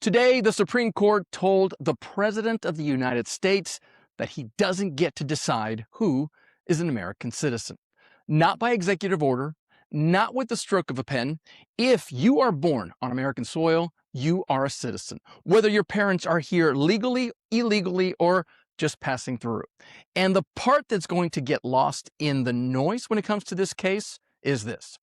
Today, the Supreme Court told the President of the United States that he doesn't get to decide who is an American citizen. Not by executive order, not with the stroke of a pen. If you are born on American soil, you are a citizen, whether your parents are here legally, illegally, or just passing through. And the part that's going to get lost in the noise when it comes to this case is this.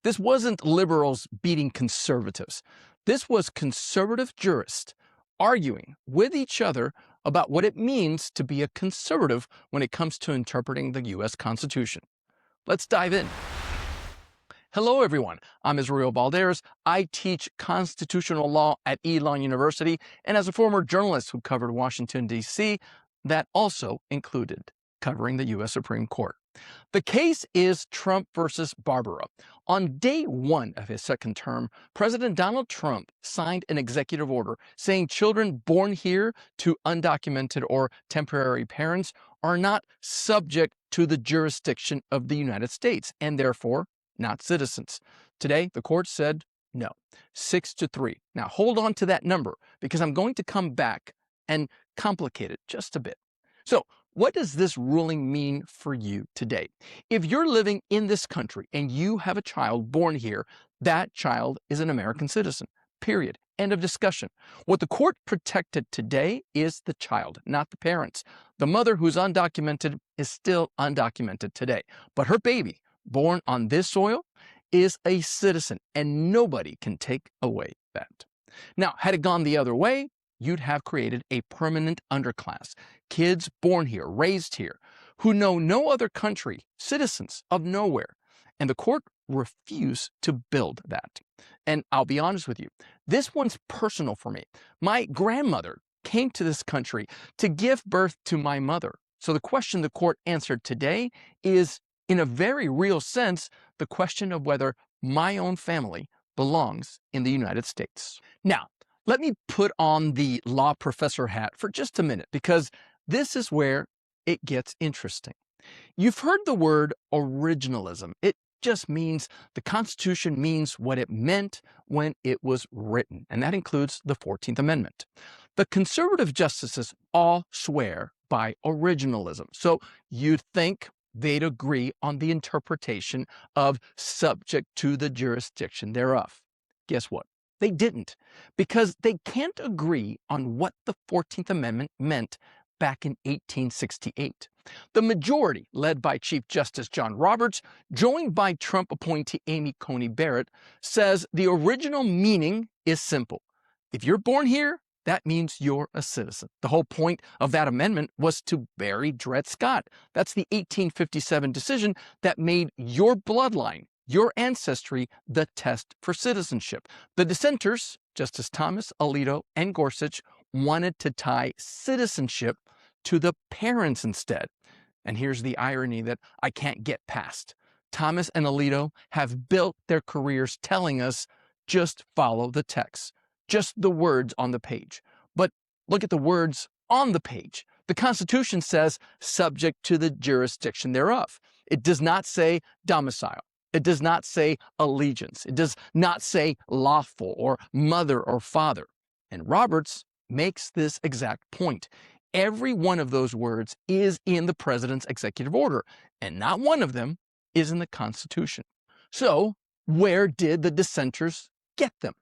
This wasn't liberals beating conservatives. This was conservative jurists arguing with each other about what it means to be a conservative when it comes to interpreting the U.S. Constitution. Let's dive in. Hello, everyone. I'm Israel Balderas. I teach constitutional law at Elon University, and as a former journalist who covered Washington, D.C., that also included covering the U.S. Supreme Court. The case is Trump versus Barbara. On day one of his second term, President Donald Trump signed an executive order saying children born here to undocumented or temporary parents are not subject to the jurisdiction of the United States and therefore not citizens. Today, the court said no, 6-3. Now hold on to that number because I'm going to come back and complicate it just a bit. So, what does this ruling mean for you today? If you're living in this country and you have a child born here, that child is an American citizen, period. End of discussion. What the court protected today is the child, not the parents. The mother who's undocumented is still undocumented today, but her baby born on this soil is a citizen and nobody can take away that. Now, had it gone the other way, you'd have created a permanent underclass, kids born here, raised here, who know no other country, citizens of nowhere. And the court refused to build that. And I'll be honest with you, this one's personal for me. My grandmother came to this country to give birth to my mother. So the question the court answered today is, in a very real sense, the question of whether my own family belongs in the United States. Now, let me put on the law professor hat for just a minute, because this is where it gets interesting. You've heard the word originalism. It just means the Constitution means what it meant when it was written, and that includes the 14th Amendment. The conservative justices all swear by originalism, so you'd think they'd agree on the interpretation of subject to the jurisdiction thereof. Guess what? They didn't, because they can't agree on what the 14th Amendment meant back in 1868. The majority, led by Chief Justice John Roberts, joined by Trump appointee Amy Coney Barrett, says the original meaning is simple. If you're born here, that means you're a citizen. The whole point of that amendment was to bury Dred Scott. That's the 1857 decision that made your bloodline, your ancestry, the test for citizenship. The dissenters, Justice Thomas, Alito, and Gorsuch, wanted to tie citizenship to the parents instead. And here's the irony that I can't get past. Thomas and Alito have built their careers telling us, just follow the text, just the words on the page. But look at the words on the page. The Constitution says subject to the jurisdiction thereof. It does not say domicile. It does not say allegiance. It does not say lawful or mother or father. And Roberts makes this exact point. Every one of those words is in the president's executive order, and not one of them is in the Constitution. So where did the dissenters get them?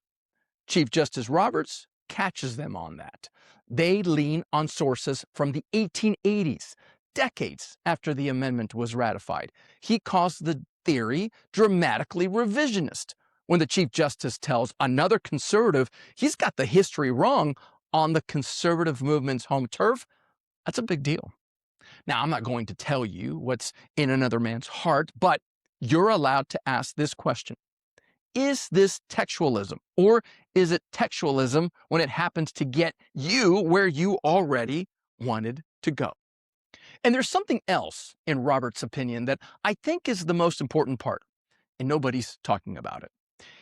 Chief Justice Roberts catches them on that. They lean on sources from the 1880s, decades after the amendment was ratified. He calls the theory dramatically revisionist. When the Chief Justice tells another conservative he's got the history wrong on the conservative movement's home turf, that's a big deal. Now, I'm not going to tell you what's in another man's heart, but you're allowed to ask this question. Is this textualism, or is it textualism when it happens to get you where you already wanted to go? And there's something else in Roberts' opinion that I think is the most important part, and nobody's talking about it.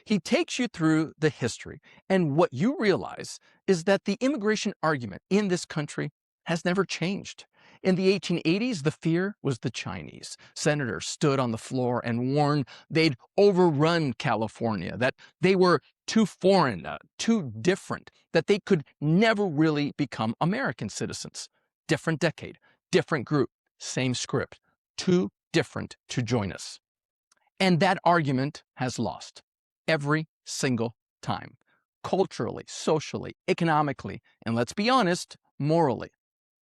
He takes you through the history, and what you realize is that the immigration argument in this country has never changed. In the 1880s, the fear was the Chinese. Senators stood on the floor and warned they'd overrun California, that they were too foreign, too different, that they could never really become American citizens. Different decade, different group, same script. Too different to join us. And that argument has lost every single time. Culturally, socially, economically, and let's be honest, morally.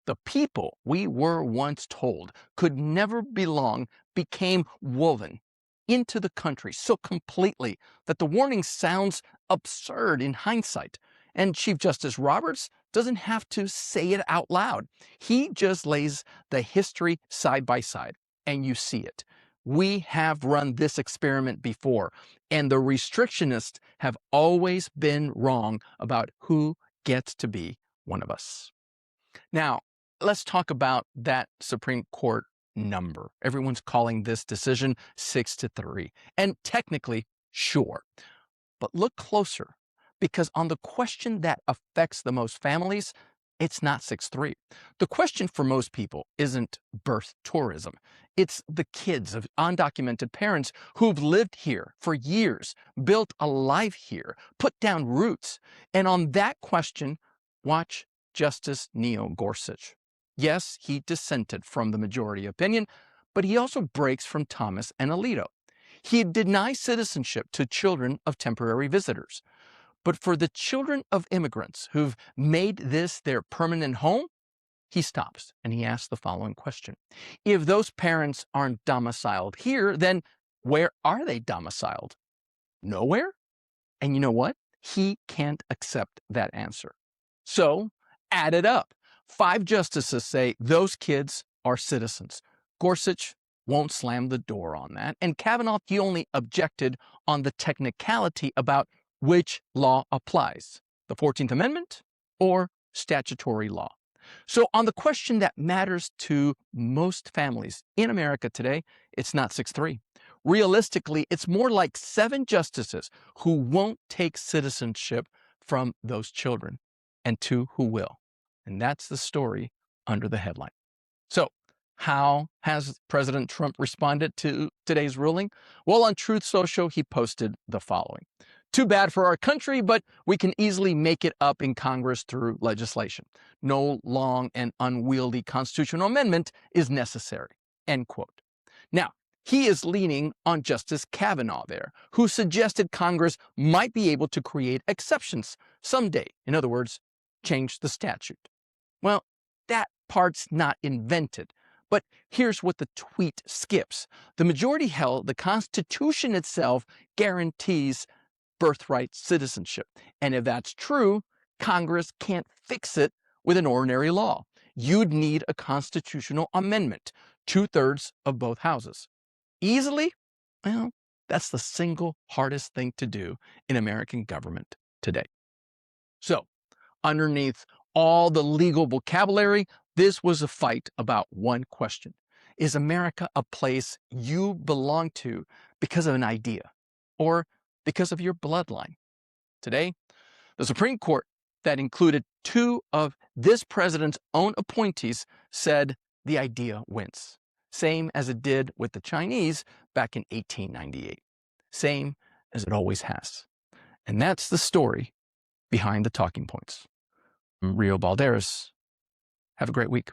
The people we were once told could never belong became woven into the country so completely that the warning sounds absurd in hindsight. And Chief Justice Roberts doesn't have to say it out loud. He just lays the history side by side, and you see it. We have run this experiment before, and the restrictionists have always been wrong about who gets to be one of us. Now, let's talk about that Supreme Court number. Everyone's calling this decision 6-3, and technically, sure. But look closer, because on the question that affects the most families, it's not 6-3. The question for most people isn't birth tourism. It's the kids of undocumented parents who've lived here for years, built a life here, put down roots. And on that question, watch Justice Neil Gorsuch. Yes, he dissented from the majority opinion, but he also breaks from Thomas and Alito. He denies citizenship to children of temporary visitors. But for the children of immigrants who've made this their permanent home, he stops and he asks the following question. If those parents aren't domiciled here, then where are they domiciled? Nowhere? And you know what? He can't accept that answer. So add it up. 5 justices say those kids are citizens. Gorsuch won't slam the door on that. And Kavanaugh, he only objected on the technicality about which law applies, the 14th Amendment or statutory law. So on the question that matters to most families in America today, it's not 6-3. Realistically, it's more like 7 justices who won't take citizenship from those children and 2 who will. And that's the story under the headline. So how has President Trump responded to today's ruling? Well, on Truth Social, he posted the following. Too bad for our country, but we can easily make it up in Congress through legislation. No long and unwieldy constitutional amendment is necessary, end quote. Now, he is leaning on Justice Kavanaugh there, who suggested Congress might be able to create exceptions someday. In other words, change the statute. Well, that part's not invented. But here's what the tweet skips. The majority held the Constitution itself guarantees birthright citizenship. And if that's true, Congress can't fix it with an ordinary law. You'd need a constitutional amendment, 2/3 of both houses. Easily? Well, that's the single hardest thing to do in American government today. So, underneath all the legal vocabulary, this was a fight about one question. Is America a place you belong to because of an idea or because of your bloodline? Today, the Supreme Court, that included 2 of this president's own appointees, said the idea wins. Same as it did with the Chinese back in 1898. Same as it always has. And that's the story behind the talking points. I'm Rio Balderas. Have a great week.